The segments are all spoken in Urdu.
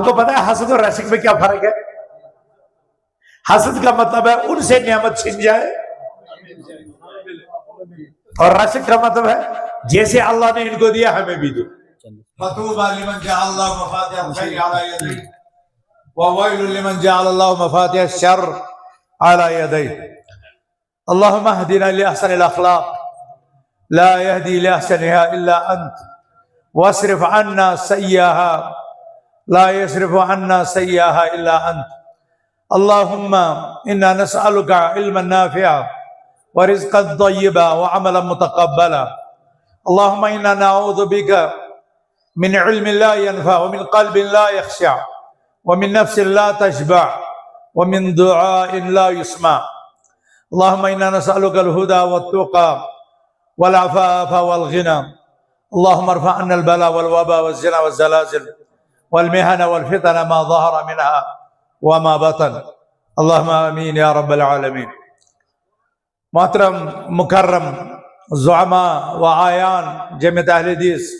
آپ کو پتا ہے حسد اور رشک میں کیا فرق ہے؟ حسد کا مطلب ہے ان سے نعمت چھن جائے، اور رشک کا مطلب ہے جیسے اللہ نے ان کو دیا ہمیں بھی دو۔ فَطُوبَى لِمَنْ جَعَلَ اللَّهُ مَفَاتِحَ الْخَيْرِ عَلَى يَدَيْهِ وَوَيْلٌ لِمَنْ جَعَلَ اللَّهُ مَفَاتِحَ الشَّرِّ عَلَى يَدَيْهِ اللهم اهدنا لأحسن الأخلاق لا يهدي لأحسنها إلا أنت واصرف عنا سيئها لا يصرف عنا سيئها إلا أنت اللهم إنا نسألك علما نافعا ورزقا طيبا وعملا متقبلا اللهم إنا نعوذ بك من علم لا ينفع ومن قلب لا يخشع ومن نفس لا تشبع ومن دعاء لا يسمع اللهم إنا نسألك الهدى والتقى والعفاف والغنى اللهم ارفع عنا البلاء والوباء والزنا والزلازل والمحن والفتن ما ظهر منها وما بطن اللهم آمین یا رب العالمین۔ محترم مکرم زعماء و آیان جمعیت اہل حدیث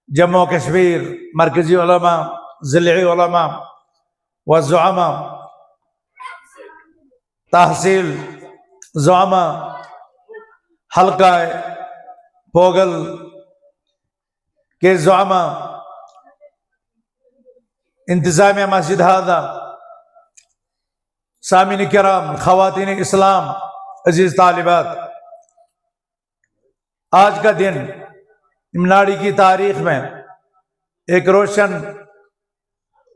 جموں و کشمیر، مرکزی علماء، ضلعی علماء و زعماء، تحصیل زعماء، حلقہ پوگل کے زعماء، انتظامیہ مسجد ہذا، سامعین کرام، خواتین اسلام، عزیز طالبات، آج کا دن امناڑی کی تاریخ میں ایک روشن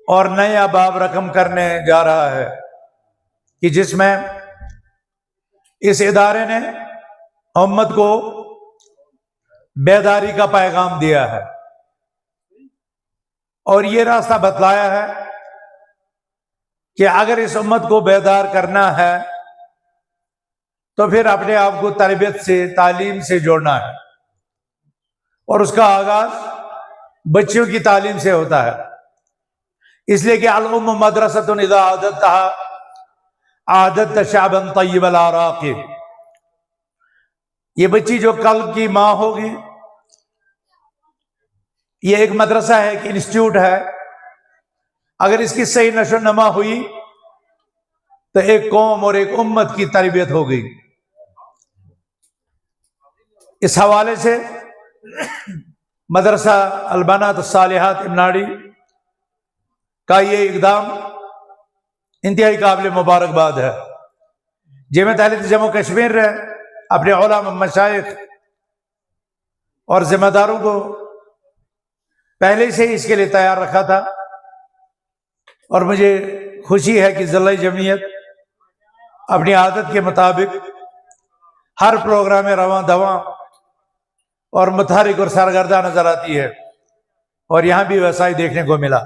اور نیا باب رقم کرنے جا رہا ہے کہ جس میں اس ادارے نے امت کو بیداری کا پیغام دیا ہے اور یہ راستہ بتلایا ہے کہ اگر اس امت کو بیدار کرنا ہے تو پھر اپنے آپ کو تربیت سے، تعلیم سے جوڑنا ہے، اور اس کا آغاز بچیوں کی تعلیم سے ہوتا ہے، اس لیے کہ الام مدرسۃ اذا اعددتها اعددت شعبا طیب الاعراق، یہ بچی جو کل کی ماں ہوگی، یہ ایک مدرسہ ہے، ایک انسٹیٹیوٹ ہے، اگر اس کی صحیح نشو و نما ہوئی تو ایک قوم اور ایک امت کی تربیت ہو گئی۔ اس حوالے سے مدرسہ البنات الصالحات امناڑی کا یہ اقدام انتہائی قابل مبارکباد ہے۔ جمعیت اہل حدیث جموں کشمیر نے اپنے علماء، مشائخ اور ذمہ داروں کو پہلے سے اس کے لیے تیار رکھا تھا، اور مجھے خوشی ہے کہ ضلعی جمعیت اپنی عادت کے مطابق ہر پروگرام میں رواں دواں اور متحرک اور سرگردہ نظر آتی ہے، اور یہاں بھی ویسا ہی دیکھنے کو ملا۔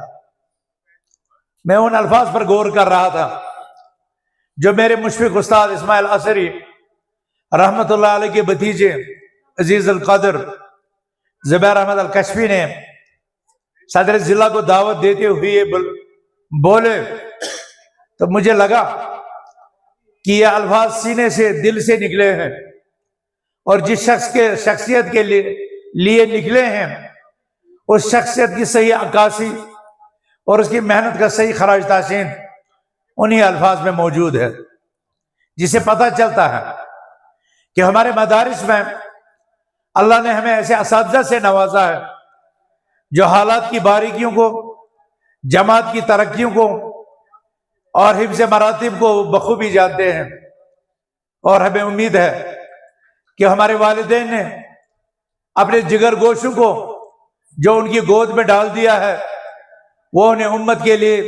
میں ان الفاظ پر غور کر رہا تھا جو میرے مشفق استاد اسماعیل عصری رحمت اللہ علیہ کے بھتیجے عزیز القدر زبیر احمد الکشفی نے صدر ضلع کو دعوت دیتے ہوئے بولے، تو مجھے لگا کہ یہ الفاظ سینے سے، دل سے نکلے ہیں، اور جس شخص کے شخصیت کے لیے نکلے ہیں اس شخصیت کی صحیح عکاسی اور اس کی محنت کا صحیح خراج تحسین انہی الفاظ میں موجود ہے، جسے پتہ چلتا ہے کہ ہمارے مدارس میں اللہ نے ہمیں ایسے اساتذہ سے نوازا ہے جو حالات کی باریکیوں کو، جماعت کی ترقیوں کو اور حفظ مراتب کو بخوبی جانتے ہیں، اور ہمیں امید ہے کہ ہمارے والدین نے اپنے جگر گوشوں کو جو ان کی گود میں ڈال دیا ہے وہ انہیں امت کے لیے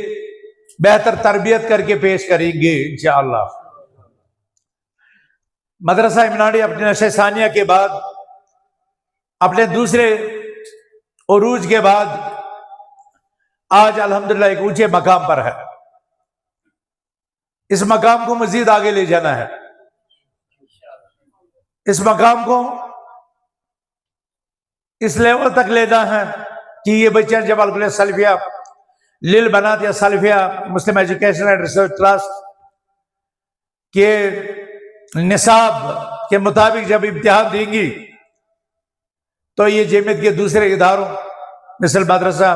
بہتر تربیت کر کے پیش کریں گے انشاءاللہ۔ مدرسہ امناڑی اپنے نشہ ثانیہ کے بعد، اپنے دوسرے عروج کے بعد آج الحمدللہ ایک اونچے مقام پر ہے۔ اس مقام کو مزید آگے لے جانا ہے، اس مقام کو اس لیول تک لے جانا ہے کہ یہ بچہ جب الکلیہ سلفیہ للبنات یا سلفیہ مسلم ایجوکیشن اینڈ ریسرچ ٹرسٹ کے نصاب کے مطابق جب امتحان دیں گی تو یہ جمعیت کے دوسرے اداروں مثل مدرسہ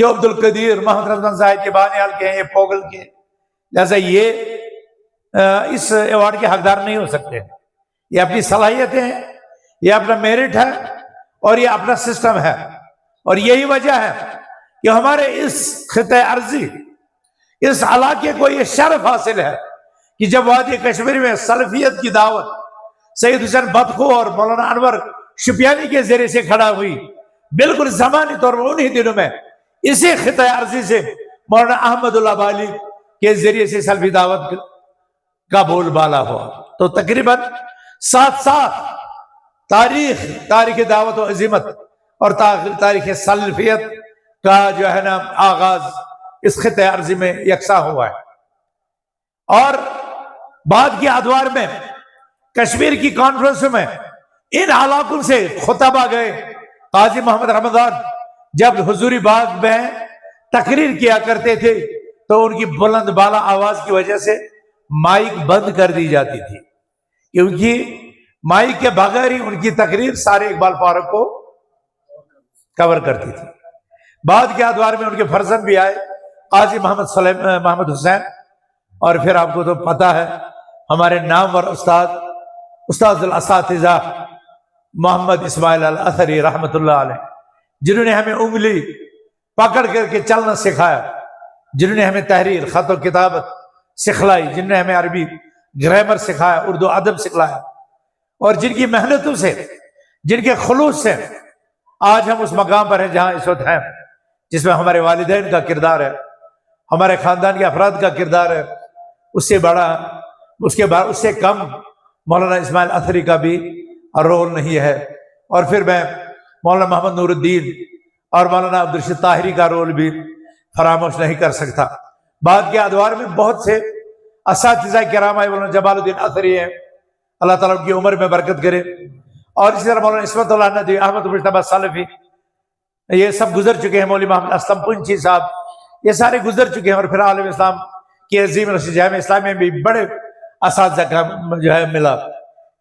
یہ عبد القدیر محمد رمضان صاحب کے بانیال کے ہیں، یہ پوگل کے، لہذا یہ اس ایوارڈ کے حقدار نہیں ہو سکتے. یہ اپنی صلاحیتیں ہیں، یہ اپنا میرٹ ہے اور یہ اپنا سسٹم ہے. اور یہی وجہ ہے کہ ہمارے اس خطہ ارضی، اس علاقے کو یہ شرف حاصل ہے کہ جب وادی کشمیر میں سلفیت کی دعوت سید حسین بدخو اور مولانا انور شپیانی کے ذریعے سے کھڑا ہوئی، بالکل زمانی طور پر انہی دنوں میں اسی خطہ ارضی سے مولانا احمد اللہ بالی کے ذریعے سے سلفی دعوت کا بول بالا ہوا. تو تقریباً ساتھ ساتھ تاریخ دعوت و عظمت اور تاریخ سلفیت کا جو ہے نا آغاز اس خطہ ارضی میں یکساں ہوا ہے. اور بعد کے ادوار میں کشمیر کی کانفرنس میں ان علاقوں سے خطبہ گئے. قاضی محمد رمضان جب حضوری باغ میں تقریر کیا کرتے تھے تو ان کی بلند بالا آواز کی وجہ سے مائک بند کر دی جاتی تھی، کیونکہ مائک کے بغیر ہی ان کی تقریر سارے اقبال پارک کو کور کرتی تھی. بعد کے ادوار میں ان کے فرزند بھی آئے، قاضی محمد حسین، اور پھر آپ کو تو پتہ ہے ہمارے نامور استاد الاساتذہ محمد اسماعیل الاثری رحمۃ اللہ علیہ، جنہوں نے ہمیں انگلی پکڑ کر کے چلنا سکھایا، جنہوں نے ہمیں تحریر، خط و کتابت سکھلائی، جنہوں نے ہمیں عربی گرامر سکھایا، اردو ادب سکھلایا، اور جن کی محنتوں سے، جن کے خلوص سے آج ہم اس مقام پر ہیں جہاں اس وقت ہیں، جس میں ہمارے والدین کا کردار ہے، ہمارے خاندان کے افراد کا کردار ہے. اس سے بڑا، اس سے کم مولانا اسماعیل اثری کا بھی رول نہیں ہے. اور پھر میں مولانا محمد نور الدین اور مولانا عبدالرشید طاہری کا رول بھی فراموش نہیں کر سکتا. بعد کے ادوار میں بہت سے اساتذہ کرام آئے، مولانا جمال الدین اثری ہیں، اللہ تعالیٰ ان کی عمر میں برکت کرے، اور اسی طرح مولانا عصمت اللہ ندوی، احمد مجتبیٰ سلفی، یہ سب گزر چکے ہیں. مولوی محمد اسلم پنچی صاحب، یہ سارے گزر چکے ہیں. اور پھر عالم اسلام کی عظیم رشید جامعہ اسلامیہ میں بھی بڑے اساتذہ کا جو ہے ملا.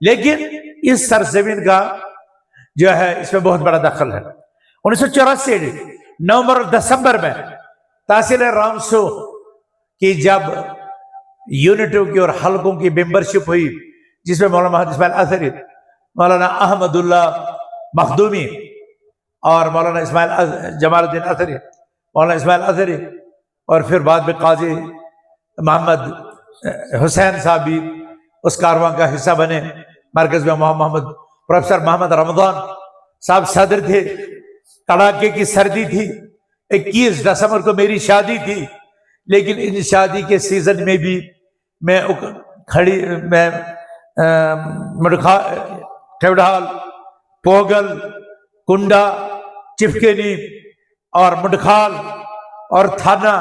لیکن اس سرزمین کا جو ہے اس میں بہت بڑا دخل ہے. 1984 نومبر اور دسمبر میں تحصیل رامسو کی جب یونٹوں کی اور حلقوں کی ممبرشپ ہوئی، جس میں مولانا محمد اسماعیل اثری، مولانا احمد اللہ مخدومی اور مولانا جمال الدین اثری، مولانا اسماعیل اثری، اور پھر بعد میں قاضی محمد حسین صاحب بھی اس کارواں کا حصہ بنے. مرکز میں پروفیسر محمد رمضان صاحب صدر تھے. کڑاکے کی سردی تھی، 21 دسمبر کو میری شادی تھی، لیکن ان شادی کے سیزن میں بھی میں کھیوڑھال، پوگل، کنڈا، چفکینی اور مڈکھال اور تھانہ،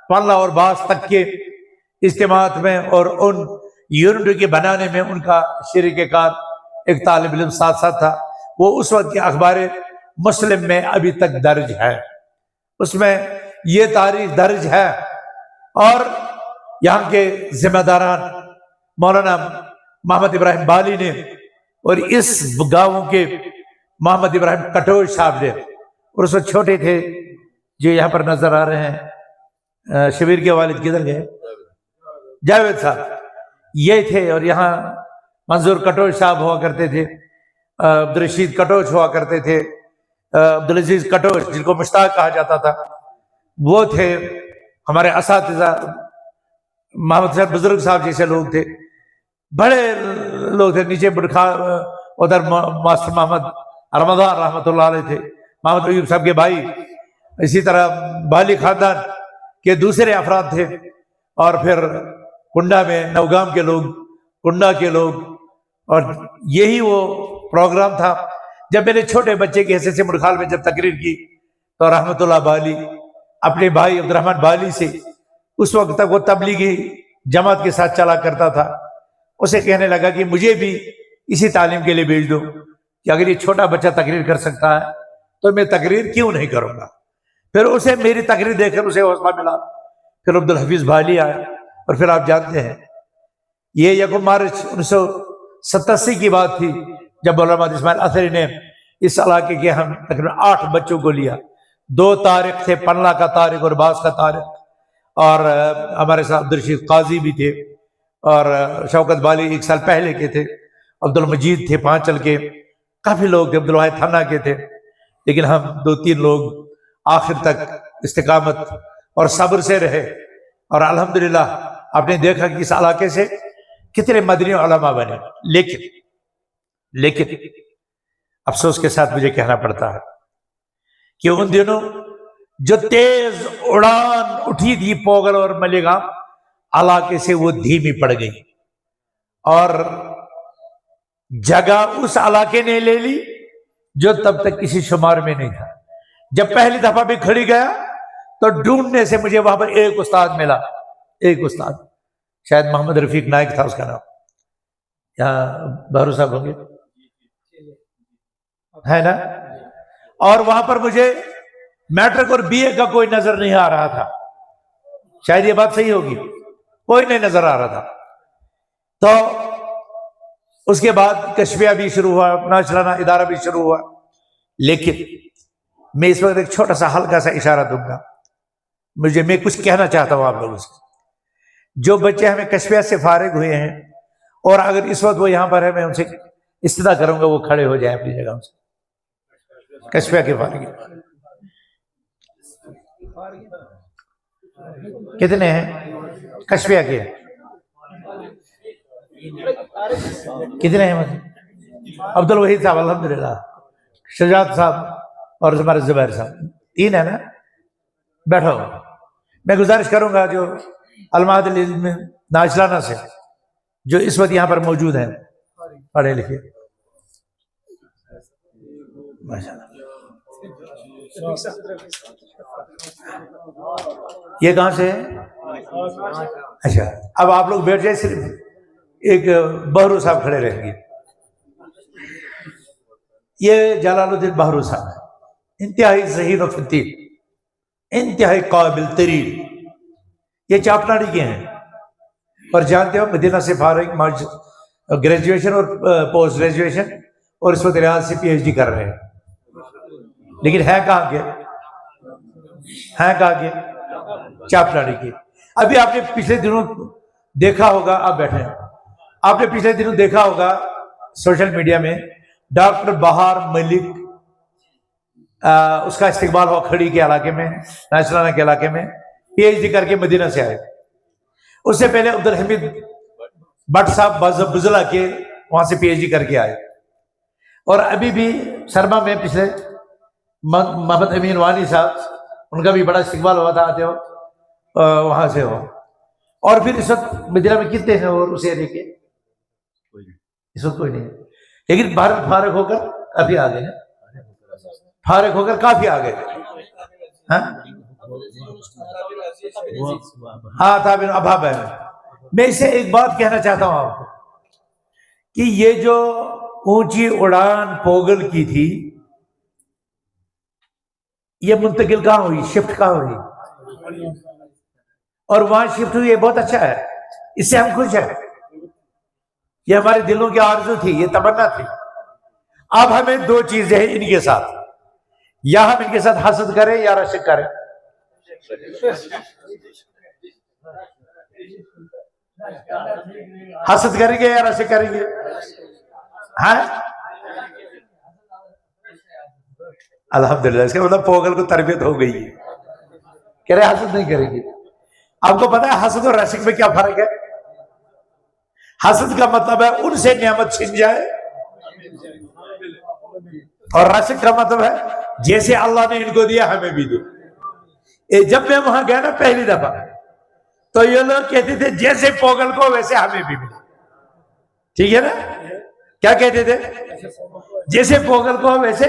پلہ اور باس تک کے اجتماعات میں اور ان یونٹوں کے بنانے میں ان کا شریک کار ایک طالب علم ساتھ ساتھ تھا. وہ اس وقت کے اخبار مسلم میں ابھی تک درج ہے، اس میں یہ تاریخ درج ہے. اور یہاں کے ذمہ داران مولانا محمد ابراہیم بالی نے اور اس گاؤں کے محمد ابراہیم کٹوچ صاحب نے، اور اس وقت چھوٹے تھے جو یہاں پر نظر آ رہے ہیں، شبیر کے والد کدھر گئے؟ جاوید صاحب، یہ تھے. اور یہاں منظور کٹوچ صاحب ہوا کرتے تھے، عبدالرشید کٹوچ ہوا کرتے تھے، عبدالعزیز کٹوچ جن کو مشتاق کہا جاتا تھا، وہ تھے ہمارے اساتذہ. محمد حسین بزرگ صاحب جیسے لوگ تھے، بڑے لوگ تھے. نیچے ادھر ماسٹر محمد رمضان رحمۃ اللہ علیہ تھے، محمد ایوب صاحب کے بھائی. اسی طرح بالی خاندان کے دوسرے افراد تھے. اور پھر کنڈا میں نوگام کے لوگ، کنڈا کے لوگ. اور یہی وہ پروگرام تھا. جب میں نے چھوٹے بچے کی حیثیت سے مڈکھال میں جب تقریر کی تو رحمت اللہ بالی اپنے بھائی عبد الرحمن بالی سے، اس وقت تک وہ تبلیغی جماعت کے ساتھ چلا کرتا تھا، اسے کہنے لگا کہ مجھے بھی اسی تعلیم کے لیے بھیج دو، کہ اگر یہ چھوٹا بچہ تقریر کر سکتا ہے تو میں تقریر کیوں نہیں کروں گا. پھر اسے میری تقریر دیکھ کر اسے حوصلہ ملا. پھر عبدالحفیظ بالی آیا. اور پھر آپ جانتے ہیں یہ 1 مارچ 1987 کی بات تھی جب مولانا اسماعیل اثری نے اس علاقے کے ہم تقریباً 8 بچوں کو لیا، دو طارق تھے، پنلا کا طارق اور باز کا طارق، اور ہمارے ساتھ عبدالرشید قاضی بھی تھے، اور شوکت بالی 1 سال پہلے کے تھے، عبدالمجید تھے پانچل کے، کافی لوگ تھے، عبدالواحد تھانہ کے تھے، لیکن ہم 2-3 لوگ آخر تک استقامت اور صبر سے رہے، اور الحمدللہ آپ نے دیکھا کہ اس علاقے سے کتنے مدنی علماء بنے۔ لیکن افسوس کے ساتھ مجھے کہنا پڑتا ہے کہ ان دنوں جو تیز اڑان اٹھی تھی پوگل اور ملیگام علاقے سے، وہ دھیمی پڑ گئی، اور جگہ اس علاقے نے لے لی جو تب تک کسی شمار میں نہیں تھا۔ جب پہلی دفعہ بھی کھڑی گیا تو ڈھونڈنے سے مجھے وہاں پر ایک استاد ملا، ایک استاد، شاید محمد رفیق نائک تھا اس کا نام، یہاں بہرو صاحب ہوں گے، ہے نا؟ اور وہاں پر مجھے میٹرک اور بی اے کا کوئی نظر نہیں آ رہا تھا، شاید یہ بات صحیح ہوگی، کوئی نہیں نظر آ رہا تھا۔ تو اس کے بعد کشفیہ بھی شروع ہوا، ناشرانہ ادارہ بھی شروع ہوا، لیکن میں اس وقت ایک چھوٹا سا ہلکا سا اشارہ دوں گا، میں کچھ کہنا چاہتا ہوں آپ لوگوں سے۔ جو بچے ہمیں کشفیہ سے فارغ ہوئے ہیں، اور اگر اس وقت وہ یہاں پر ہے، میں ان سے استدعا کروں گا وہ کھڑے ہو جائیں اپنی جگہ سے، کشفیہ کے فارغ کتنے ہیں؟ کشفیہ کے کتنے ہیں؟ عبدالوحید صاحب الحمدللہ، شجاعت صاحب اور ہمارے زبیر صاحب، 3 ہے نا؟ بیٹھو، میں گزارش کروں گا جو المعہد العلم ناشرانہ سے جو اس وقت یہاں پر موجود ہیں، پڑھے لکھے، یہ کہاں سے ہے؟ اچھا، اب آپ لوگ بیٹھ جائیں، صرف ایک بہرو صاحب کھڑے رہیں گے۔ یہ جلال الدین بہرو صاحب ہے، انتہائی ذہین و فتیح، انتہائی قابل ترین، یہ چاپناڑی کے ہیں، اور جانتے ہو مدینہ سے فارغ، گریجویشن اور پوسٹ گریجویشن، اور اس وقت ریاض سے PhD کر رہے ہیں، لیکن ہے کہاں کے؟ چاپناڑی کے۔ ابھی آپ نے پچھلے دنوں دیکھا ہوگا، آپ بیٹھے ہیں، آپ نے پچھلے دنوں دیکھا ہوگا سوشل میڈیا میں ڈاکٹر بہار ملک، اس کا استقبال ہوا کھڑی کے علاقے میں، ناشرانہ کے علاقے میں، PhD کر کے مدینہ سے آئے۔ اس سے پہلے عبدالحمید بٹ صاحب بزلہ کے وہاں سے PhD کر کے آئے، اور ابھی بھی سرما میں پچھلے محمد امین وانی صاحب، ان کا بھی بڑا استقبال ہوا تھا، آتے ہو وہاں سے ہو۔ اور پھر اس وقت مدینہ میں کتنے ہیں اور اسے لے کے؟ اس وقت کوئی نہیں ہے، لیکن فارغ ہو کر کافی آگے ہیں، فارغ ہو کر کافی آگے ہیں۔ ہاں تابعین ابھاب ہے۔ میں اسے ایک بات کہنا چاہتا ہوں آپ کو کہ یہ جو اونچی اڑان پوگل کی تھی، یہ منتقل کہاں ہوئی؟ شفٹ کہاں ہوئی؟ اور وہاں شفٹ ہوئی، یہ بہت اچھا ہے، اس سے ہم خوش ہیں، یہ ہمارے دلوں کی آرزو تھی، یہ تمنا تھی۔ اب ہمیں 2 چیزیں ہیں ان کے ساتھ، یا ہم ان کے ساتھ حسد کریں یا رشک کریں۔ حسد کریں گے یا رشک کریں گے؟ ہاں الحمدللہ، اس کا مطلب پوگل کو تربیت ہو گئی ہے، کہہ رہے حسد نہیں کریں گے۔ آپ کو پتا ہے حسد اور رشک میں کیا فرق ہے؟ حسد کا مطلب ہے ان سے نعمت چھن جائے، اور رشک کا مطلب ہے جیسے اللہ نے ان کو دیا ہمیں بھی دو۔ جب میں وہاں گیا نا پہلی دفعہ، تو یہ لوگ کہتے تھے جیسے پوگل کو ویسے ہمیں بھی ملے، ٹھیک ہے نا؟ کیا کہتے تھے؟ جیسے پوگل کو ویسے،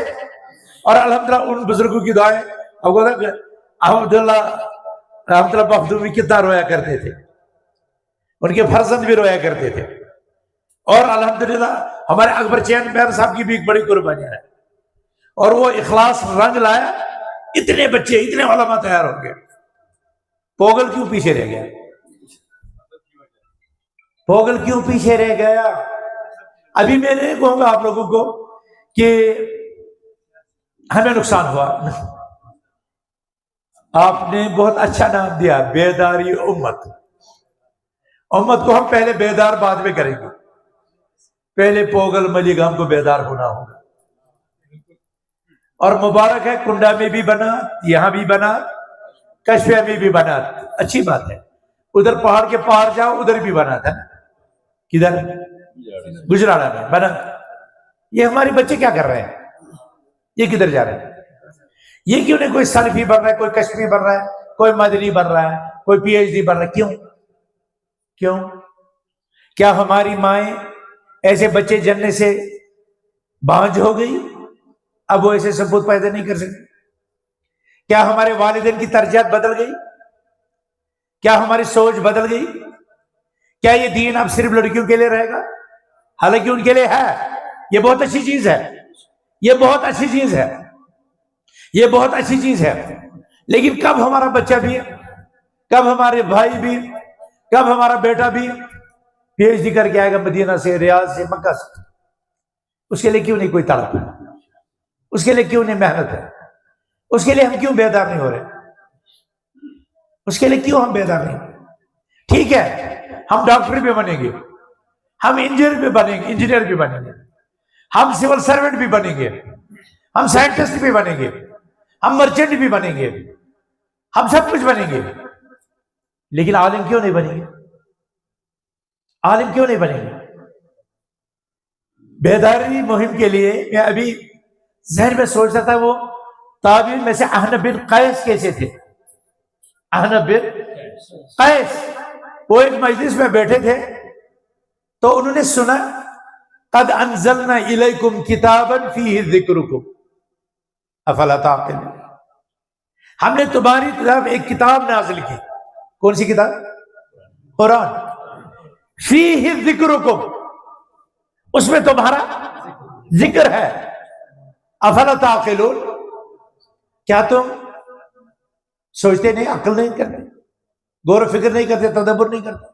اور الحمدللہ ان بزرگوں کی دعائیں، احمداللہ رحمت اللہ مخدومی کتنا رویا کرتے تھے، ان کے فرزند بھی رویا کرتے تھے، اور الحمدللہ ہمارے اکبر چین بہر صاحب کی بھی ایک بڑی قربانی ہے، اور وہ اخلاص رنگ لایا، اتنے بچے، اتنے علماء تیار ہو گئے۔ پوگل کیوں پیچھے رہ گیا؟ پوگل کیوں پیچھے رہ گیا؟ ابھی میں نہیں کہوں گا آپ لوگوں کو کہ ہمیں نقصان ہوا، آپ نے بہت اچھا نام دیا، بیداری امت۔ امت کو ہم پہلے بیدار بعد میں کریں گے، پہلے پوگل ملی گام کو بیدار ہونا ہوگا۔ اور مبارک ہے، کنڈا میں بھی بنا، یہاں بھی بنا، کشمیر میں بھی بنا، اچھی بات ہے۔ ادھر پہاڑ کے پار جاؤ، ادھر بھی بنا تھا، کدھر؟ گجرالا میں بنا۔ یہ ہمارے بچے کیا کر رہے ہیں؟ یہ کدھر جا رہے ہیں؟ یہ کیوں نہیں کوئی سلفی بن رہا ہے، کوئی کشمیری بن رہا ہے، کوئی مدنی بن رہا ہے، کوئی پی ایچ ڈی بن رہا ہے؟ کیوں؟ کیا ہماری مائیں ایسے بچے جننے سے بانجھ ہو گئی، اب وہ ایسے ثبوت پیدا نہیں کر سکتے؟ کیا ہمارے والدین کی ترجیحات بدل گئی؟ کیا ہماری سوچ بدل گئی؟ کیا یہ دین اب صرف لڑکیوں کے لیے رہے گا؟ حالانکہ ان کے لیے ہے، یہ بہت اچھی چیز ہے، یہ بہت اچھی چیز ہے، یہ بہت اچھی چیز ہے، لیکن کب ہمارا بچہ بھی، کب ہمارے بھائی بھی، کب ہمارا بیٹا بھی پی ایچ ڈی کر کے آئے گا مدینہ سے، ریاض سے، مکہ سے؟ اس کے لیے کیوں نہیں کوئی تڑپ ہے؟ اس کے لیے کیوں نہیں محنت ہے؟ اس کے لیے ہم کیوں بیدار نہیں ہو رہے؟ اس کے لیے کیوں ہم بیدار نہیں؟ ٹھیک ہے، ہم ڈاکٹر بھی بنیں گے، ہم انجینئر بھی بنیں گے، ہم سول سرونٹ بھی بنیں گے، ہم سائنٹسٹ بھی بنیں گے، ہم مرچنٹ بھی بنیں گے، ہم سب کچھ بنیں گے، لیکن عالم کیوں نہیں بنیں گے؟ عالم کیوں نہیں بنیں گے؟ بیداری مہم کے لیے میں ابھی ذہن میں سوچ رہا تھا، وہ تابعین میں سے احنف بن قیس کیسے تھے؟ احنف بن قیس، وہ ایک مجلس میں بیٹھے تھے تو انہوں نے سنا قد انزلنا الیکم کتابا فیہ ذکرکم افلا تعقلون، ہم نے تمہاری طرف ایک کتاب نازل کی۔ کون سی کتاب؟ قرآن۔ فیہ ذکرکم، اس میں تمہارا ذکر ہے۔ افلا تعقلون، کیا تم سوچتے نہیں، عقل نہیں کرتے، غور و فکر نہیں کرتے، تدبر نہیں کرتے؟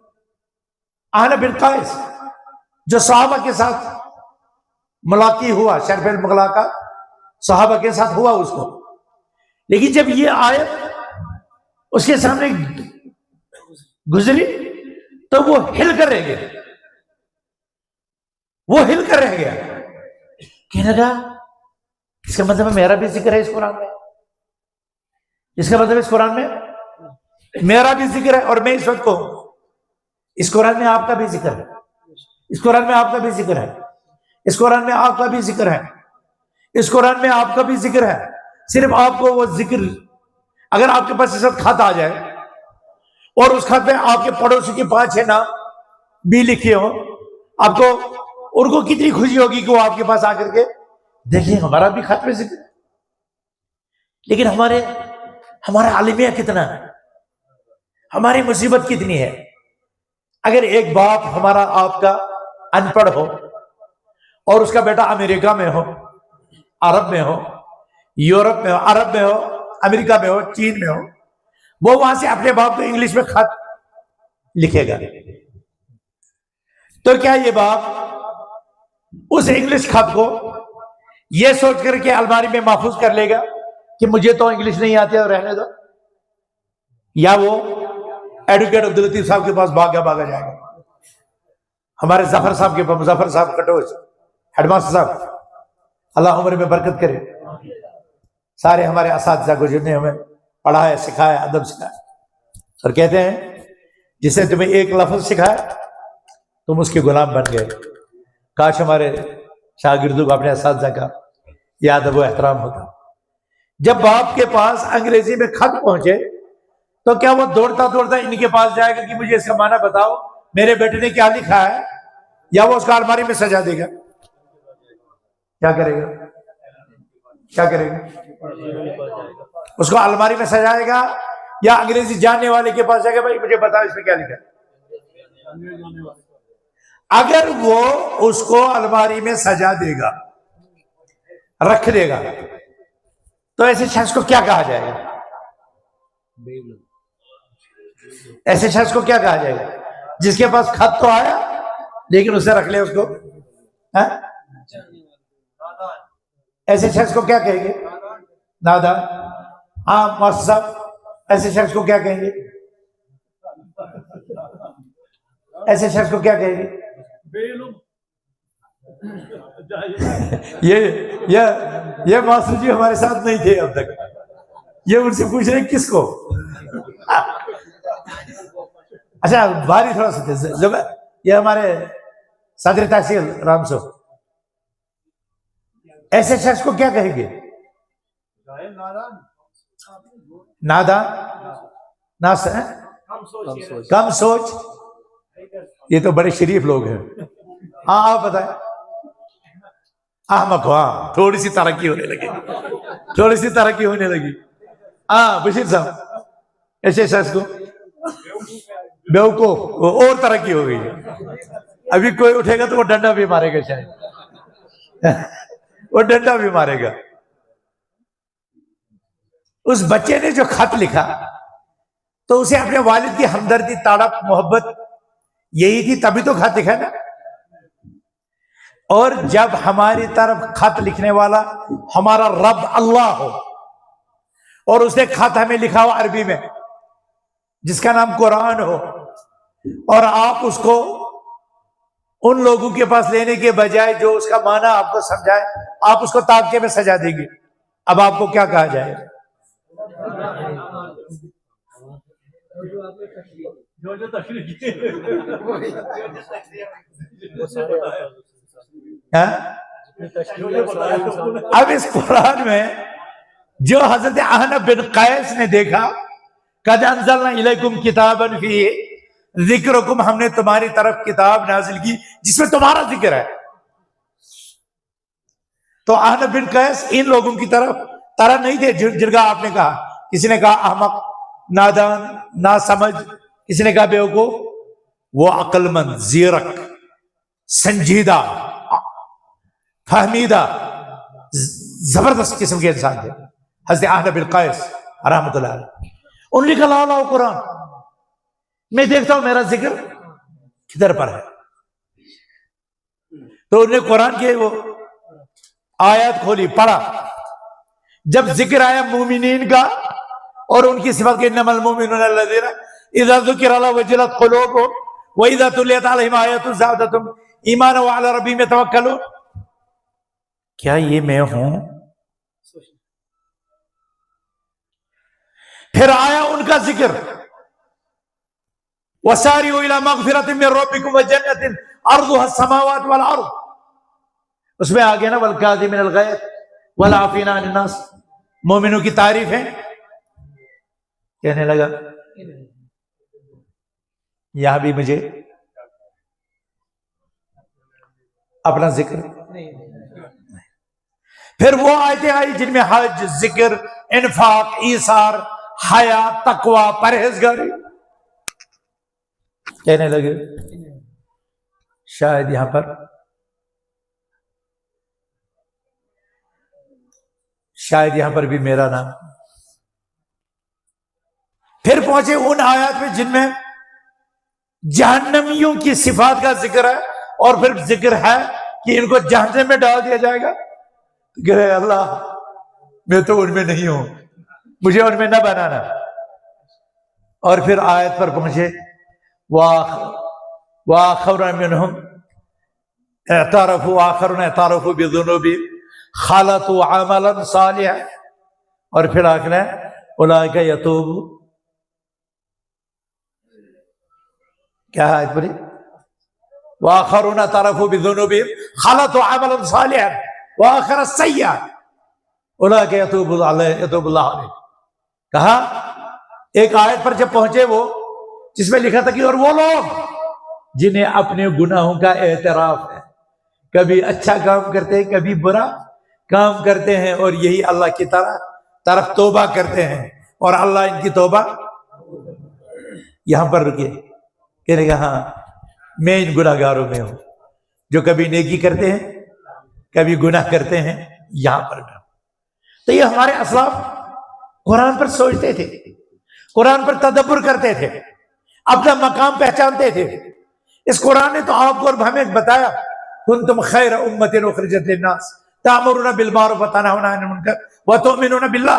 احنف بن قیس جو صحابہ کے ساتھ ملاقی ہوا، شرف الملاقات صحابہ کے ساتھ ہوا اس کو، لیکن جب یہ آیت اس کے سامنے گزری تو وہ ہل کر رہ گیا، وہ ہل کر رہ گیا، کہنے لگا اس کا مطلب میرا بھی ذکر ہے اس قرآن میں، اس کا مطلب اس قرآن میں میرا بھی ذکر ہے، اور میں اس وقت کو اس قرآن میں آپ کا بھی ذکر ہے، اس قرآن میں آپ کا بھی ذکر ہے، اس قرآن میں آپ کا بھی ذکر ہے، اس قرآن میں آپ کا بھی ذکر ہے۔ صرف آپ کو وہ ذکر، اگر آپ کے پاس اس وقت خط آ جائے اور اس خط میں آپ کے پڑوسی کے 5-6 نام بھی لکھے ہوں، آپ کو ان کو کتنی خوشی ہوگی کہ وہ آپ کے پاس آ کر کے دیکھیں ہمارا بھی خط میں ذکر ہے۔ لیکن ہمارا عالمیہ کتنا ہے، ہماری مصیبت کتنی ہے۔ اگر ایک باپ ہمارا آپ کا ان پڑھ ہو اور اس کا بیٹا امریکہ میں ہو، عرب میں ہو، یورپ میں ہو، عرب میں ہو، امریکہ میں ہو، چین میں ہو، وہ وہاں سے اپنے باپ کو انگلش میں خط لکھے گا، تو کیا یہ باپ اس انگلش خط کو یہ سوچ کر کے الماری میں محفوظ کر لے گا کہ مجھے تو انگلش نہیں آتی اور رہنے دو؟ یا وہ ایڈوکیٹ عبداللطیف صاحب کے پاس بھاگا جائے گا، ہمارے ظفر صاحب کے پاس، مظفر صاحب کٹوچ ہیڈ ماسٹر صاحب، اللہ عمر میں برکت کرے، سارے ہمارے اساتذہ کو جنہوں نے ہمیں پڑھایا، سکھایا، ادب سکھایا، اور کہتے ہیں جسے تمہیں ایک لفظ سکھایا تم اس کے غلام بن گئے۔ کاش ہمارے شاگردوں کو اپنے اساتذہ کا یہ ادب و احترام ہوتا۔ جب باپ کے پاس انگریزی میں خط پہنچے تو کیا وہ دوڑتا ان کے پاس جائے گا کہ مجھے اس کا معنی بتاؤ، میرے بیٹے نے کیا لکھا ہے؟ یا وہ اس کا الماری میں سجا دے گا؟ کیا کرے گا؟ کیا کرے گا؟ اس کو الماری میں سجائے گا یا انگریزی جاننے والے کے پاس جائے گا، بھائی مجھے بتاؤ اس میں کیا لکھا ہے؟ اگر وہ اس کو الماری میں سجا دے گا، رکھ دے گا، تو ایسے شخص کو کیا کہا جائے گا؟ ایسے شخص کو کیا کہا جائے گا جس کے پاس خط تو آیا لیکن اسے رکھ لے اس کو؟ ایسے شخص کو کیا کہیں گے؟ نادان۔ ہاں ماسٹر صاحب، ایسے شخص کو کیا کہیں گے؟ ایسے شخص کو کیا کہیں گے؟ یہ ماسٹر جی ہمارے ساتھ نہیں تھے اب تک، یہ ان سے پوچھ رہے ہیں کس کو؟ اچھا بھاری تھوڑا سا، یہ ہمارے صدر تحصیل رام سو، ایسے شخص کو کیا کہیں گے؟ نادان، کم سوچ، یہ تو بڑے شریف لوگ ہیں۔ ہاں آپ بتائیں۔ احمق، ہاں تھوڑی سی ترقی ہونے لگی، تھوڑی سی ترقی ہونے لگی۔ ہاں بشیر صاحب، ایسے شخص کو بیوقوف، اور ترقی ہو گئی۔ ابھی کوئی اٹھے گا تو وہ ڈنڈا بھی مارے گا، شاید وہ ڈنڈا بھی مارے گا۔ اس بچے نے جو خط لکھا تو اسے اپنے والد کی ہمدردی، تڑپ، محبت یہی تھی، تبھی تو خط لکھا نا۔ اور جب ہماری طرف خط لکھنے والا ہمارا رب اللہ ہو اور اس نے خط ہمیں لکھا ہو عربی میں جس کا نام قرآن ہو، اور آپ اس کو ان لوگوں کے پاس لینے کے بجائے جو اس کا معنی آپ کو سمجھائے، آپ اس کو طاقے میں سجا دیں گے، اب آپ کو کیا کہا جائے؟ اب اس قرآن میں جو حضرت احنف بن قیس نے دیکھا، قد انزلنا الیکم کتابا فیہ ذکرکم، ہم نے تمہاری طرف کتاب نازل کی جس میں تمہارا ذکر ہے۔ تو احنف بن قیس ان لوگوں کی طرح نہیں تھے جن کا آپ نے کہا، کسی نے کہا احمق، نادان، ناسمجھ، کسی نے کہا بیوقوف، وہ عقل مند، زیرک، سنجیدہ، فہمیدہ، زبردست قسم کے انسان تھے حضرت احنف بن قیس رحمۃ اللہ علیہ۔ انہوں نے کہا لاؤ قرآن، میں دیکھتا ہوں میرا ذکر کدھر پر ہے۔ تو انہوں نے قرآن کی وہ آیات کھولی، پڑھا، جب ذکر آیا مومنین کا اور ان کی صفت کے انما المؤمنون الذین اذا ذکر اللہ وجلت قلوبهم واذا تلیت علیہم آیاتہ زادتہم ایمانا وعلی ربہم یتوکلون، کیا یہ میں ہوں؟ پھر آیا ان کا ذکر، وسارعوا الی مغفرۃ من ربکم وجنۃ عرضها السماوات والارض، اس میں آگے نا والکاظمین الغیظ والعافین عن الناس، مومنوں کی تعریف ہے۔ کہنے لگا یہاں بھی مجھے اپنا ذکر، پھر وہ آیتیں آئی جن میں حج، ذکر، انفاق، ایثار، حیا، تقوی، پرہیزگاری۔ کہنے لگے شاید یہاں پر بھی میرا نام۔ پھر پہنچے ان آیات میں جن میں جہنمیوں کی صفات کا ذکر ہے، اور پھر ذکر ہے کہ ان کو جہنم میں ڈال دیا جائے گا۔ کہ اللہ میں تو ان میں نہیں ہوں، مجھے ان میں نہ بنانا۔ اور پھر آیت پر پہنچے وآخرون منہم اعترفوا، آخرون اعترفوا بذنوبہم خلطوا عملا صالحا، اور پھر آخر ہے اولئک یتوب، کیا ہے آیت پڑھی؟ وآخرون اعترفوا بذنوبہم خلطوا عملا صالحا وآخر السیئا اولئک یتوب اللہ علیہ۔ کہا ایک آیت پر جب پہنچے وہ جس میں لکھا تھا کہ اور وہ لوگ جنہیں اپنے گناہوں کا اعتراف ہے، کبھی اچھا کام کرتے ہیں کبھی برا کام کرتے ہیں، اور یہی اللہ کی طرف توبہ کرتے ہیں، اور اللہ ان کی توبہ۔ یہاں پر رکیے، کہنے لگا ہاں میں ان گناہ گاروں میں ہوں جو کبھی نیکی کرتے ہیں کبھی گناہ کرتے ہیں، یہاں پر میں ہوں۔ تو یہ ہمارے اسلاف قرآن پر سوچتے تھے، قرآن پر تدبر کرتے تھے، اپنا مقام پہچانتے تھے۔ اس قرآن نے تو آپ کو اور ہمیں بتایا کنتم خیر امت اخرجت للناس تأمرون بالمعروف وتنہون عن المنکر وتؤمنون باللہ۔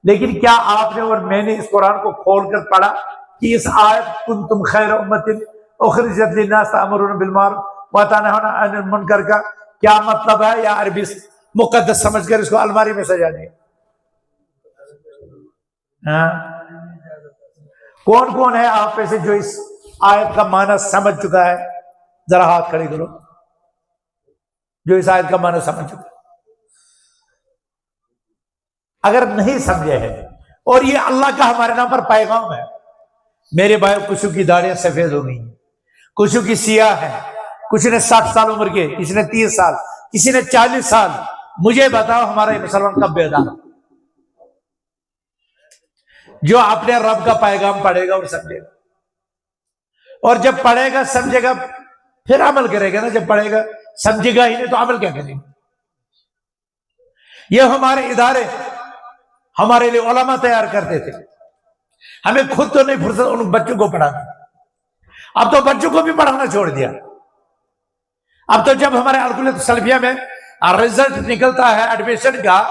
لیکن کیا آپ نے اور میں نے اس قرآن کو کھول کر پڑھا کہ اس آیت کنتم خیر امت اخرجت للناس تأمرون بالمعروف وتنہون عن المنکر کا کیا مطلب ہے، یا عربی مقدس سمجھ کر اس کو الماری میں سجا دیں؟ کون کون ہے آپ میں سے جو اس آیت کا معنی سمجھ چکا ہے؟ ذرا ہاتھ کھڑے کرو جو اس آیت کا معنی سمجھ چکا ہے۔ اگر نہیں سمجھے ہیں، اور یہ اللہ کا ہمارے نام پر پیغام ہے، میرے بھائی کچھ کی داڑیاں سفید ہو گئی ہیں، کچھ کی سیاہ ہے، کچھ نے 60 سال عمر کے، کسی نے 30 سال، کسی نے 40 سال، مجھے بتاؤ ہمارا یہ مسلمان کب بیدار؟ جو اپنے رب کا پیغام پڑھے گا اور سمجھے گا، اور جب پڑھے گا سمجھے گا پھر عمل کرے گا نا، جب پڑھے گا سمجھے گا ہی نہیں تو عمل کیا کرے گا؟ یہ ہمارے ادارے ہمارے لیے علماء تیار کرتے تھے، ہمیں خود تو نہیں فرصت ان بچوں کو پڑھانا، اب تو بچوں کو بھی پڑھانا چھوڑ دیا۔ اب تو جب ہمارے الکلیت سلفیہ میں رزلٹ نکلتا ہے ایڈمیشن کا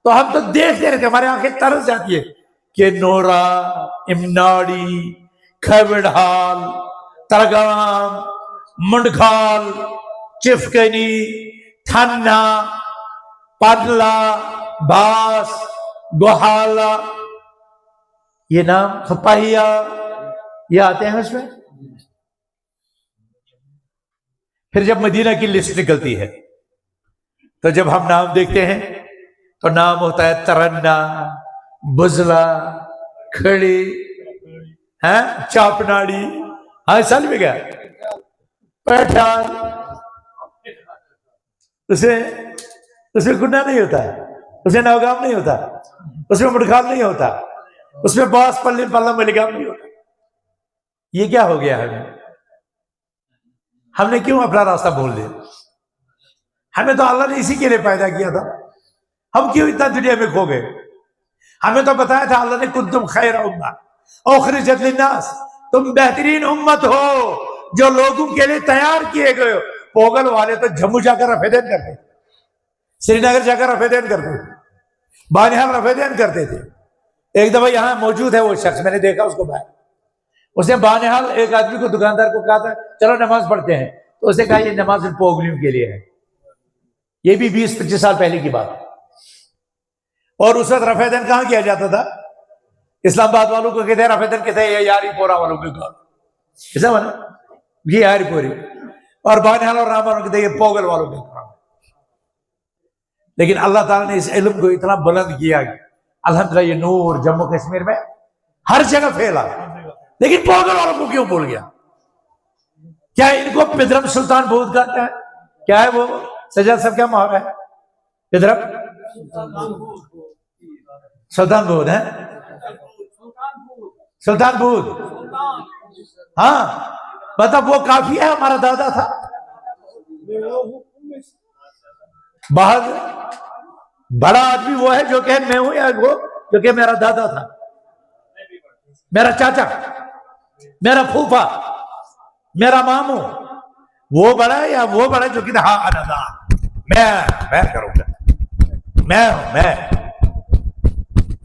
تو ہم تو دیکھتے رہتے، ہمارے آنکھیں ترس جاتی ہے کہ نورا، امناڑی، کھیوڑہال، ترگام، منڈکھال، چفکنی، تھنا، پدلا، باس، گوہالا، یہ نام کھپاہیا یہ آتے ہیں اس میں۔ پھر جب مدینہ کی لسٹ نکلتی ہے تو جب ہم نام دیکھتے ہیں تو نام ہوتا ہے ترنا، بزلا، کھڑی، چاپناڑی، سال میں گیا پیٹھان، اس میں گناہ نہیں ہوتا ہے، اس میں نوگام نہیں ہوتا، اس میں مٹکال نہیں ہوتا، اس میں باس پلے پلم ملگام نہیں ہوتا۔ یہ کیا ہو گیا ہم نے کیوں اپنا راستہ بھول دیا؟ ہمیں تو اللہ نے اسی کے لیے پیدا کیا تھا، ہم کیوں اتنا دنیا میں کھو گئے؟ ہمیں تو بتایا تھا اللہ نے کنتم خیر امہ اخرجت للناس، تم بہترین امت ہو جو لوگوں کے لیے تیار کیے گئے ہو۔ پوگل والے تو جموں جا کر رفع دین کرتے تھے، سری نگر جا کر رفع دین کرتے تھے، بانہال رفع دین کرتے تھے۔ ایک دفعہ یہاں موجود ہے وہ شخص، میں نے دیکھا اس کو باہر، اس نے بانہال ایک آدمی کو دکاندار کو کہا تھا چلو نماز پڑھتے ہیں، تو اس نے کہا یہ نماز پوگلیوں کے لیے ہے۔ یہ بھی 20-25 سال پہلے کی بات ہے۔ اور اس وقت رفع دین کہاں کیا جاتا تھا؟ اسلام آباد والوں کو کہتے ہیں رفع دین، کہتے ہیں یہ یاری پورا والوں کے گھر، ایسا بنا یہ یاری پوری، اور بانہال اور رام والوں کہتے ہیں یہ پوگل والوں کے گھر۔ لیکن اللہ تعالیٰ نے اس علم کو اتنا بلند کیا کہ الحمدللہ یہ نور جموں کشمیر میں ہر جگہ پھیلا، لیکن پوگل والوں کو کیوں بھول گیا؟ کیا ان کو پدرم سلطان بہت کہتا ہے؟ کیا ہے وہ سجاد صاحب کیا محاورہ ہے؟ پدرم سلطان بہت ہے، سلطان بہت، ہاں مطلب وہ کافی ہے، ہمارا دادا تھا۔ بہت بڑا آدمی وہ ہے جو کہ میں ہوں، یا وہ جو کہ میرا دادا تھا، میرا چاچا، میرا پھوپھا، میرا ماموں، وہ بڑا ہے یا وہ بڑا جو کہ ہاں انا میں کروں گا،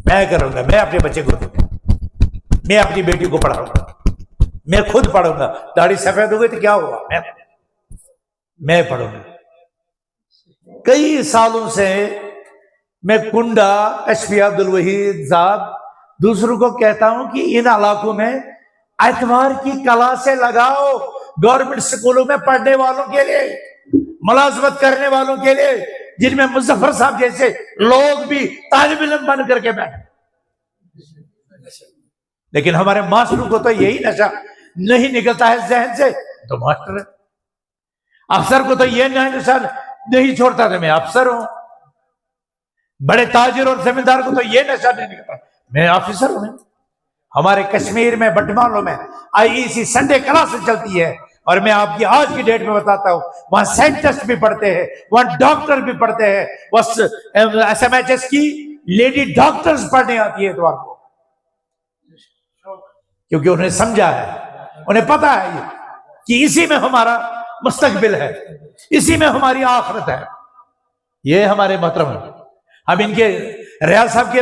میں کروں گا، میں اپنے بچے کو دوں گا، میں اپنی بیٹی کو پڑھاؤں گا، میں خود پڑھوں گا، داڑھی سفید ہو گئی تو کیا ہوا، میں پڑھوں گا۔ کئی سالوں سے میں کنڈا اشفی عبد الوحید صاحب دوسروں کو کہتا ہوں کہ ان علاقوں میں اتوار کی کلاسیں لگاؤ، گورنمنٹ سکولوں میں پڑھنے والوں کے لیے، ملازمت کرنے والوں کے لیے، جن میں مظفر صاحب جیسے لوگ بھی طالب علم بن کر کے بیٹھے۔ لیکن ہمارے ماسٹروں کو تو یہی نشہ نہیں نکلتا ہے ذہن سے، تو ماسٹر ہے۔ افسر کو تو یہ نشہ نہیں چھوڑتا کہ میں افسر ہوں، بڑے تاجر اور زمیندار کو تو یہ نشہ نہیں نکلتا میں آفیسر ہوں۔ ہمارے کشمیر میں بٹمالوں میں IEC سنڈے کلاس چلتی ہے، اور میں آپ کی آج کی ڈیٹ میں بتاتا ہوں وہاں سائنٹسٹ بھی پڑھتے ہیں، وہاں ڈاکٹر بھی پڑھتے ہیں، وہاں SMHS کی لیڈی ڈاکٹرز پڑھنے آتی ہے اتوار کو، کیونکہ انہیں سمجھا ہے، انہیں پتا ہے کہ اسی میں ہمارا مستقبل ہے، اسی میں ہماری آخرت ہے۔ یہ ہمارے محترم ہیں۔ اب ان کے ریاض صاحب کے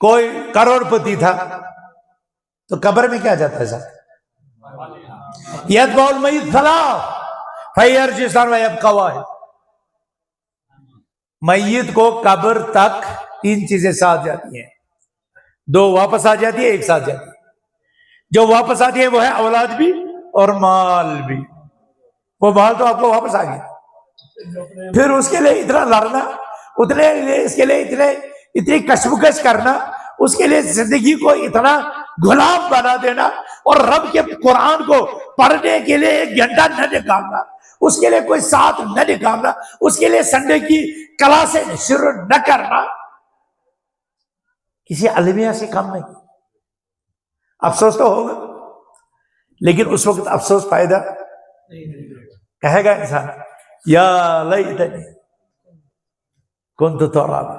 کوئی کروڑ پتی تھا تو قبر میں کیا جاتا ہے صاحب؟ یتبع المیت ثلاث فیرجع انسان ویبقى واحد. میت کو قبر تک 3 چیزیں ساتھ جاتی ہیں، 2 واپس آ جاتی ہے، 1 ساتھ جاتی ہے. جو واپس آتی ہے وہ ہے اولاد بھی اور مال بھی. وہ مال تو آپ کو واپس آ گیا، پھر اس کے لیے اتنا لڑنا، اس کے لیے اتنی کشمکش کرنا، اس کے لیے زندگی کو اتنا غلام بنا دینا، اور رب کے قرآن کو پڑھنے کے لیے 1 گھنٹہ نہ نکالنا، اس کے لیے کوئی ساتھ نہ نکالنا، اس کے لیے سنڈے کی کلاسیں شروع نہ کرنا، کسی المیہ سے کم نہیں. افسوس تو ہوگا، لیکن اس وقت افسوس فائدہ کہے گا انسان یا لیتنی کنت ترابا،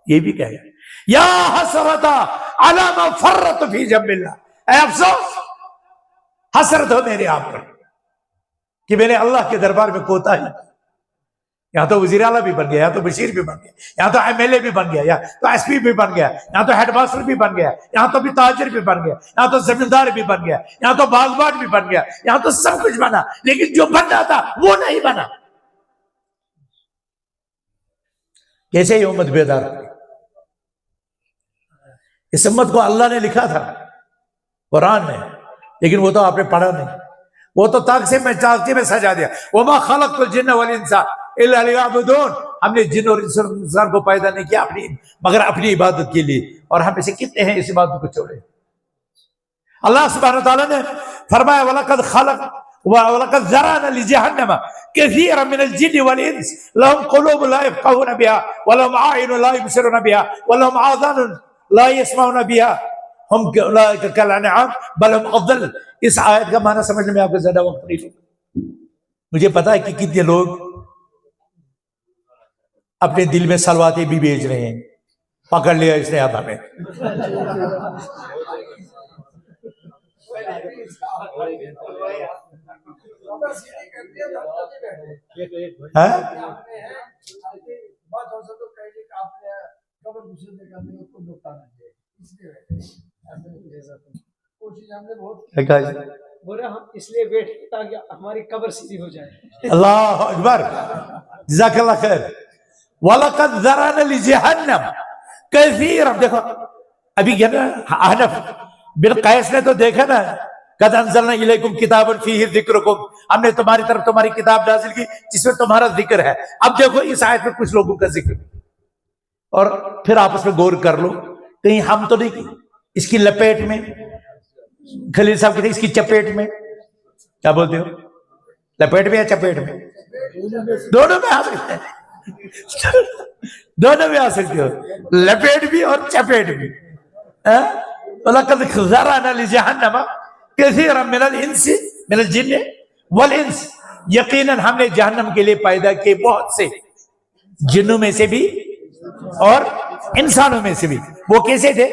یہ بھی کہے گا یا حسرتا علی ما فرط فی جنب اللہ، اے افسوس، حسرت ہو میرے آپ پر کہ میں نے اللہ کے دربار میں کوتاہی کی. یہاں تو وزیر اعلیٰ بھی بن گیا، یہاں تو بشیر بھی بن گیا، یہاں تو MLA بھی بن گیا، یہاں تو SP بھی بن گیا، یہاں تو ہیڈ ماسٹر بھی بن گیا، یہاں تو بھی تاجر بھی بن گیا، یہاں تو زمیندار بھی بن گیا، یہاں تو باغبان بھی بن گیا، یہاں تو سب کچھ بنا، لیکن جو بننا تھا وہ نہیں بنا. کیسے یہ امت بیدار ہوئی؟ اس امت کو اللہ نے لکھا تھا قرآن میں، لیکن وہ تو آپ نے پڑھا نہیں، وہ تو طاقتے میں سجا دیا. وما خلقت الجن والانس الا لیعبدون، ہم نے جن اور انسان کو پیدا نہیں کیا مگر اپنی عبادت کے لیے، اور ہم میں سے کتنے ہیں اس عبادت کو چھوڑے. اللہ سبحانہ وتعالیٰ نے فرمایا وَلَقَدْ ذَرَأْنَا لِجَهَنَّمَ كَثِيرًا مِنَ الْجِنِّ وَالْإِنسِ لَهُمْ قُلُوبٌ لَا يَفْقَهُونَ بِهَا وَلَهُمْ أَعْيُنٌ لَا يُبْصِرُونَ بِهَا وَلَهُمْ آذَانٌ لَا يَسْمَعُونَ بِهَا هُمْ أُولَٰئِكَ كَالْأَنْعَامِ بَلْ هُمْ أَضَلُّ. اس آیت کا معنی سمجھنے میں آپ کو زیادہ وقت نہیں لگا. مجھے پتا ہے کہ کتنے لوگ اپنے دل میں سلواتیں بھی بیچ رہے ہیں. پکڑ لیا اس نے آپ ہمیں. ہم اس لیے بیٹھے تاکہ ہماری قبر سیدھی ہو جائے. اللہ اکبر، جزاک اللہ خیر. وَلَقَدْ ذَرَأْنَا لِجَهَنَّمَ كَثِيرًا. دیکھو ابھی کیا نا احنف بن قیس نے تو دیکھا نا قَدْ أَنزَلْنَا إِلَيْكُمْ كِتَابًا فِيهِ ذِكْرُكُمْ، ہم نے تمہاری طرف تمہاری کتاب نازل کی جس میں تمہارا ذکر ہے. اب دیکھو اس آیت میں کچھ لوگوں کا ذکر، اور پھر آپس میں غور کر لو کہیں ہم تو نہیں اس کی لپیٹ میں. خلیل صاحب کہتے ہیں اس کی چپیٹ میں. کیا بولتے ہو؟ لپیٹ میں یا چپیٹ میں؟ دونوں میں آ سکتے ہیں، دونوں میں آ سکتے ہو، لپیٹ بھی اور چپیٹ بھی. وَلَقَدْ ذَرَأْنَا لِجَهَنَّمَ كَثِيرًا مِنَ الْإِنسِ مِنَ الْجِنِّ وَالْإِنسِ، یقیناً ہم نے جہنم کے لیے پیدا کیے بہت سے، جنوں میں سے بھی اور انسانوں میں سے بھی. وہ کیسے تھے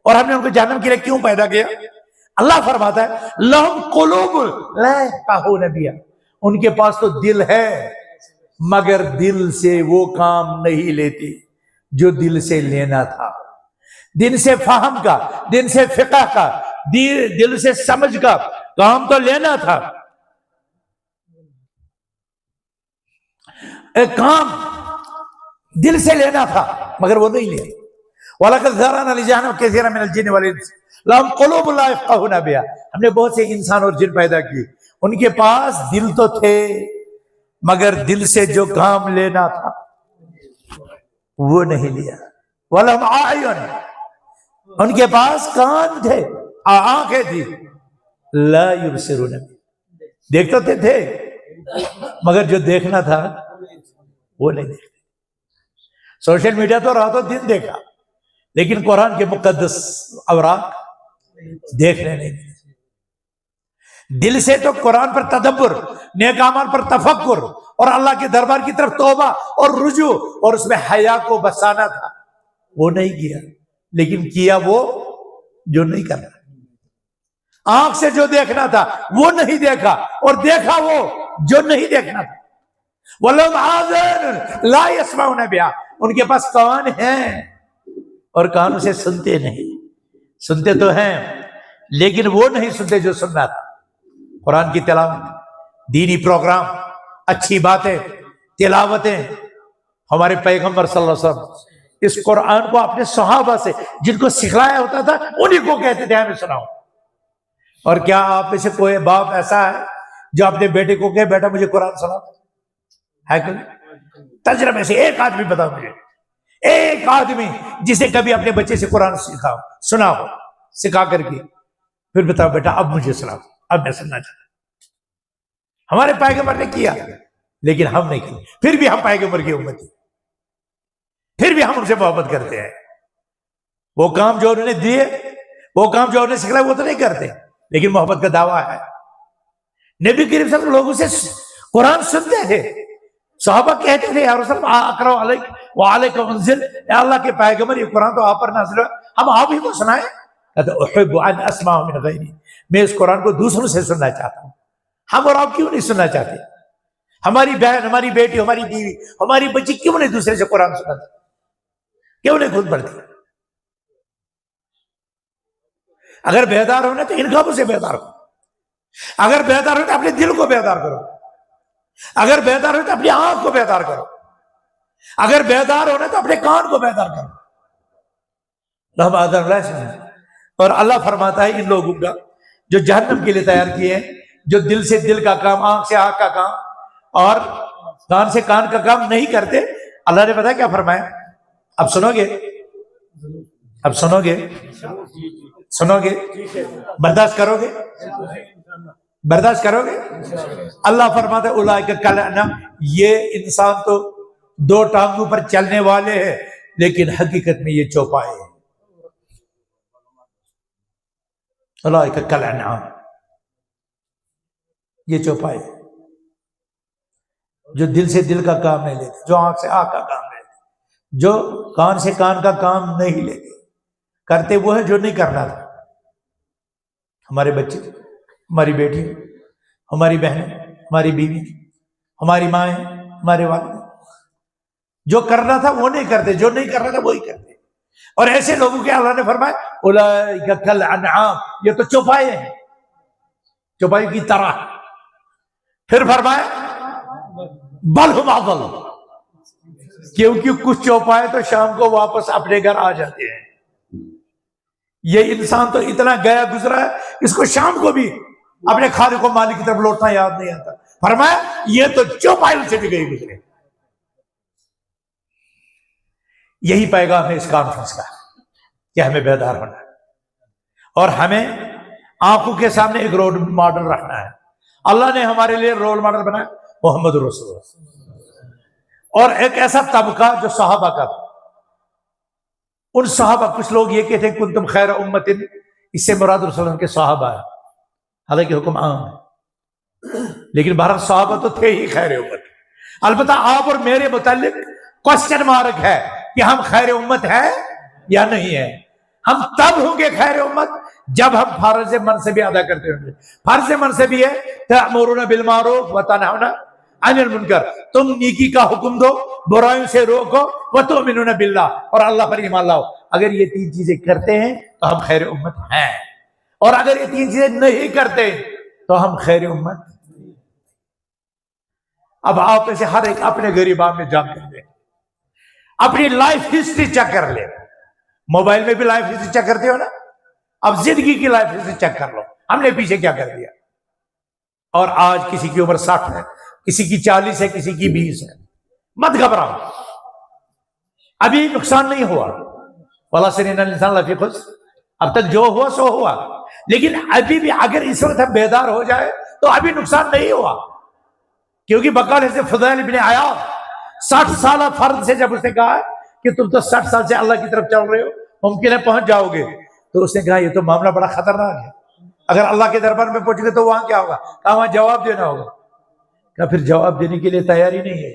اور ہم نے ان کو جہنم کے لیے کیوں پیدا کیا؟ اللہ فرماتا ہے لَهُمْ قُلُوبٌ لَا يَفْقَهُونَ بِهَا، ان کے پاس تو دل ہے مگر دل سے وہ کام نہیں لیتے جو دل سے لینا تھا. دل سے فہم کا، دل سے فقہ کا، دل سے سمجھ کا کام تو لینا تھا. ایک کام دل سے لینا تھا مگر وہ نہیں لیا. وَلَقَدْ ذَرَأْنَا لِجَهَنَّمَ كَثِيرًا مِنَ الْجِنِّ وَالْإِنسِ لَهُمْ قُلُوبٌ لَا يَفْقَهُونَ بِهَا، ہم نے بہت سے انسان اور جن پیدا کیے ان کے پاس دل تو تھے مگر دل سے جو کام لینا تھا وہ نہیں لیا. وَلَهُمْ أَعْيُنٌ، ان کے پاس کان تھے، آنکھیں تھی، لا يبصرون، دیکھتے تھے مگر جو دیکھنا تھا وہ نہیں دیکھتے. سوشل میڈیا تو راتوں دن دیکھا لیکن قرآن کے مقدس اوراق دیکھنے نہیں ملے. دل سے تو قرآن پر تدبر، نیک اعمال پر تفکر اور اللہ کے دربار کی طرف توبہ اور رجوع اور اس میں حیا کو بسانا تھا، وہ نہیں کیا. لیکن کیا وہ جو نہیں کرنا. آنکھ سے جو دیکھنا تھا وہ نہیں دیکھا اور دیکھا وہ جو نہیں دیکھنا تھا. وَلَهُمْ آذَانٌ لَا يَسْمَعُونَ بِهَا، ان کے پاس کان ہیں اور کانوں سے سنتے نہیں. سنتے تو ہیں لیکن وہ نہیں سنتے جو سننا تھا. قرآن کی تلاوت، دینی پروگرام، اچھی باتیں، تلاوتیں. ہمارے پیغمبر صلی اللہ علیہ وسلم اس قرآن کو اپنے صحابہ سے جن کو سکھلایا ہوتا تھا انہی کو کہتے تھے ہمیں سناؤ. اور کیا آپ میں سے کوئی باپ ایسا ہے جو اپنے بیٹے کو کہے بیٹا مجھے قرآن سناؤ؟ ہے کہ تجربے سے ایک آدمی بتاؤ مجھے، ایک آدمی جسے کبھی اپنے بچے سے قرآن سکھا ہو، سنا ہو، سکھا کر کے پھر بتاؤ بیٹا اب مجھے سناؤ، اب میں سننا چاہتا ہوں. ہمارے پیغمبر نے کیا لیکن ہم نہیں کیا. پھر بھی ہم پیغمبر کی امت ہیں، پھر بھی ہم ان سے محبت کرتے ہیں. وہ کام جو انہوں نے دیے، وہ کام جو انہوں نے سکھلایا وہ تو نہیں کرتے لیکن محبت کا دعویٰ ہے. نبی کریم صلی اللہ علیہ وسلم لوگوں سے قرآن سنتے تھے. صحابہ کہتے تھے یا رسول اللہ اقرأ علیک وعلیک انزل، اے اللہ کے پیغمبر یہ قرآن تو آپ پر نازل ہے، ہم آپ ہی کو سنائیں. کہتے احب ان اسمع من غیری، میں اس قرآن کو دوسروں سے سننا چاہتا ہوں. ہم اور آپ کیوں نہیں سننا چاہتے؟ ہماری بہن، ہماری بیٹی، ہماری بیوی، ہماری بچی کیوں نہیں دوسرے سے قرآن سناتی؟ کیوں نہیں خود پڑھتی؟ اگر بیدار ہونا تو ان خوابوں سے بیدار ہو. اگر بیدار ہو تو اپنے دل کو بیدار کرو. اگر بیدار ہو تو اپنی آنکھ کو بیدار کرو. اگر بیدار ہونا تو اپنے کان کو بیدار کرو. اور اللہ فرماتا ہے ان لوگوں کا جو جہنم کے لیے تیار کیے ہیں، جو دل سے دل کا کام، آنکھ سے آنکھ کا کام اور کان سے کان کا کام نہیں کرتے. اللہ نے بتایا کیا فرمایا؟ اب سنو گے؟ اب سنو گے؟ سنو گے؟ برداشت کرو گے؟ برداشت کرو گے؟ اللہ فرماتا ہے اولئک کالانعام، یہ انسان تو دو ٹانگوں پر چلنے والے ہیں لیکن حقیقت میں یہ چوپائے ہیں. اولئک کالانعام، یہ چوپائے ہیں جو دل سے دل کا کام نہیں لیتے، جو آنکھ سے آنکھ کا کام نہیں لیتے، جو کان سے کان کا کام نہیں لیتے. کرتے وہ ہے جو نہیں کرنا تھا. ہمارے بچے، ہماری بیٹی، ہماری بہنیں، ہماری بیوی، ہماری مائیں، ہمارے والد، جو کرنا تھا وہ نہیں کرتے، جو نہیں کرنا تھا وہی کرتے. اور ایسے لوگوں کے اللہ نے فرمایا اولئک کالانعام، یہ تو چوپائے ہیں، چوپائی کی طرح. پھر فرمایا بل ہم اضل، کیونکہ کچھ چوپائے تو شام کو واپس اپنے گھر آ جاتے ہیں. یہ انسان تو اتنا گیا گزرا ہے، اس کو شام کو بھی اپنے خالق و مالک کی طرف لوٹنا یاد نہیں آتا. فرمایا یہ تو چوپائے سے بھی گئے گزرے. یہی پیغام ہے اس کانفرنس کا کہ ہمیں بیدار ہونا ہے اور ہمیں آنکھوں کے سامنے ایک رول ماڈل رکھنا ہے. اللہ نے ہمارے لیے رول ماڈل بنایا محمد رسول اللہ، اور ایک ایسا طبقہ جو صحابہ کا تھا. ان صحابہ، کچھ لوگ یہ کہتے ہیں کنتم خیر امت، اس سے مراد رسول اللہ کے صحابہ ہے، حالانکہ حکم عام ہے لیکن بہرحال صحابہ تو تھے ہی خیر امت. البتہ آپ اور میرے متعلق کوسچن مارک ہے کہ ہم خیر امت ہیں یا نہیں ہیں. ہم تب ہوں گے خیر امت جب ہم فرض منصبی ادا کرتے ہوں گے. فرض منصبی ہے تأمرون بالمعروف وتنہون عن المنکر، تم نیکی کا حکم دو، برائیوں سے روکو، وتؤمنون باللہ، اور اللہ پر ایمان لاؤ. اگر یہ تین چیزیں کرتے ہیں تو ہم خیر امت ہیں، اور اگر یہ تین چیزیں نہیں کرتے تو ہم خیر امت. اب آپ میں سے ہر ایک اپنے غریبان میں جان کر لیں، اپنی لائف ہسٹری چیک کر لیں. موبائل میں بھی لائف ہسٹری چیک کرتے ہو نا، اب زندگی کی لائف ہسٹری چیک کر لو، ہم نے پیچھے کیا کر دیا. اور آج کسی کی عمر 60 ہے، کسی کی 40 ہے، کسی کی 20 ہے. مت گھبراؤ، ابھی نقصان نہیں ہوا. وَلَسَنِنَ الْإِنسَانَ لَفِي خُسْرٍ، اب تک جو ہوا سو ہوا، لیکن ابھی بھی اگر اس وقت ہم بیدار ہو جائے تو ابھی نقصان نہیں ہوا. کیونکہ بقال سے فضیل بن عیاض 60 سالہ فرد سے جب اس نے کہا کہ تم تو 60 سال سے اللہ کی طرف چل رہے ہو، ممکن ہے پہنچ جاؤ گے، تو اس نے کہا یہ تو معاملہ بڑا خطرناک ہے، اگر اللہ کے دربار میں پہنچ گئے تو وہاں کیا ہوگا؟ کہا وہاں جواب دینا ہوگا. کہا پھر جواب دینے کے لیے تیاری نہیں ہے،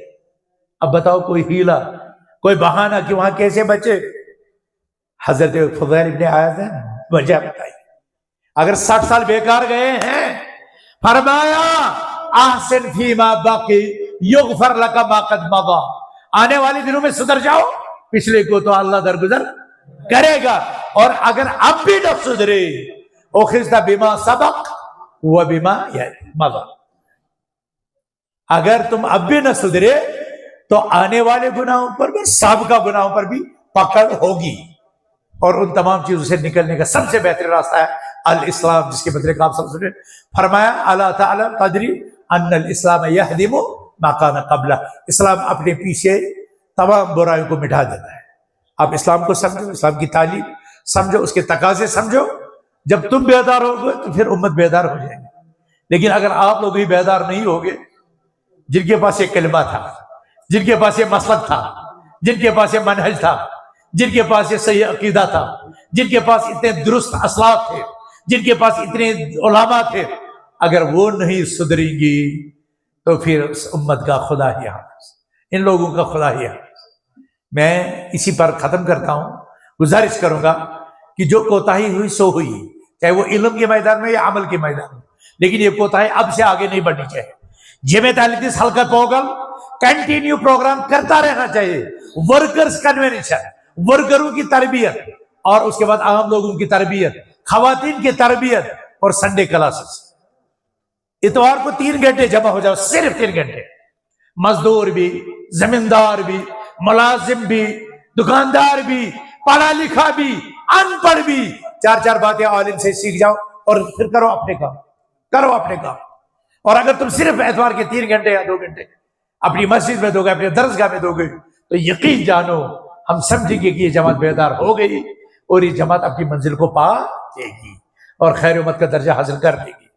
اب بتاؤ کوئی ہیلا، کوئی بہانہ کہ وہاں کیسے بچے. حضرت فضیل بن عیاض نے وجہ بتائی. اگر 60 سال بیکار گئے ہیں، فرمایا احسن فیما باقی یغفر لک ما قد مضی، آنے والے دنوں میں سدھر جاؤ، پچھلے کو تو اللہ درگزر کرے گا. اور اگر اب بھی نہ سدھرے اخذت بما سبق و بما مضى، اگر تم اب بھی نہ سدھرے تو آنے والے گناہوں پر بھی، سابقہ گناہوں پر بھی پکڑ ہوگی. اور ان تمام چیزوں سے نکلنے کا سب سے بہترین راستہ ہے الاسلام، جس کے متعلق آپ سب سنے. فرمایا اللہ تعالی قدری ان الاسلام یہدم ما کان قبلہ، اسلام اپنے پیچھے تمام برائیوں کو مٹا دیتا ہے. آپ اسلام کو سمجھو، اسلام کی تعلیم سمجھو، اس کے تقاضے سمجھو. جب تم بیدار ہوگے تو پھر امت بیدار ہو جائے گی. لیکن اگر آپ لوگ ہی بیدار نہیں ہوگے، جن کے پاس یہ کلمہ تھا، جن کے پاس یہ مسلک تھا، جن کے پاس یہ منہج تھا، جن کے پاس یہ صحیح عقیدہ تھا، جن کے پاس اتنے درست اسلاف تھے، جن کے پاس اتنے علماء تھے، اگر وہ نہیں سدھریں گی تو پھر اس امت کا خدا ہی حافظ، ان لوگوں کا خدا ہی حافظ. میں اسی پر ختم کرتا ہوں. گزارش کروں گا کہ جو کوتاہی ہوئی سو ہوئی، چاہے وہ علم کے میدان میں یا عمل کے میدان میں، لیکن یہ کوتاہی اب سے آگے نہیں بڑھنی چاہیے. جمعیت اہل حدیث حلقہ پوگل کنٹینیو پروگرام کرتا رہنا چاہیے. ورکرز کنونشن، ورکروں کی تربیت، اور اس کے بعد عام لوگوں کی تربیت، خواتین کی تربیت، اور سنڈے کلاسز. اتوار کو 3 گھنٹے جمع ہو جاؤ، صرف 3 گھنٹے. مزدور بھی، زمیندار بھی، ملازم بھی، دکاندار بھی، پڑھا لکھا بھی، ان پڑھ بھی، 4 باتیں عالم سے سیکھ جاؤ اور پھر کرو اپنے کام، کرو اپنے کام. اور اگر تم صرف اتوار کے 3 گھنٹے یا 2 گھنٹے اپنی مسجد میں دو گے، اپنے درسگاہ میں دو گے، تو یقین جانو ہم سمجھیں گے کہ یہ جماعت بیدار ہو گئی اور یہ جماعت اپنی منزل کو پا جائے گی اور خیر امت کا درجہ حاصل کر لے گی.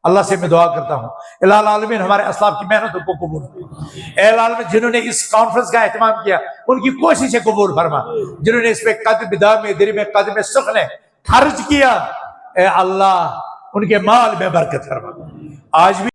اللہ سے میں دعا کرتا ہوں الہ العالمین ہمارے اسلاف کی محنتوں کو قبول فرما. اے العالمین جنہوں نے اس کانفرنس کا اہتمام کیا ان کی کوششیں قبول فرما. جنہوں نے اس پہ قدم دام درم قدم سخن خرچ کیا، اے اللہ ان کے مال میں برکت فرما. آج بھی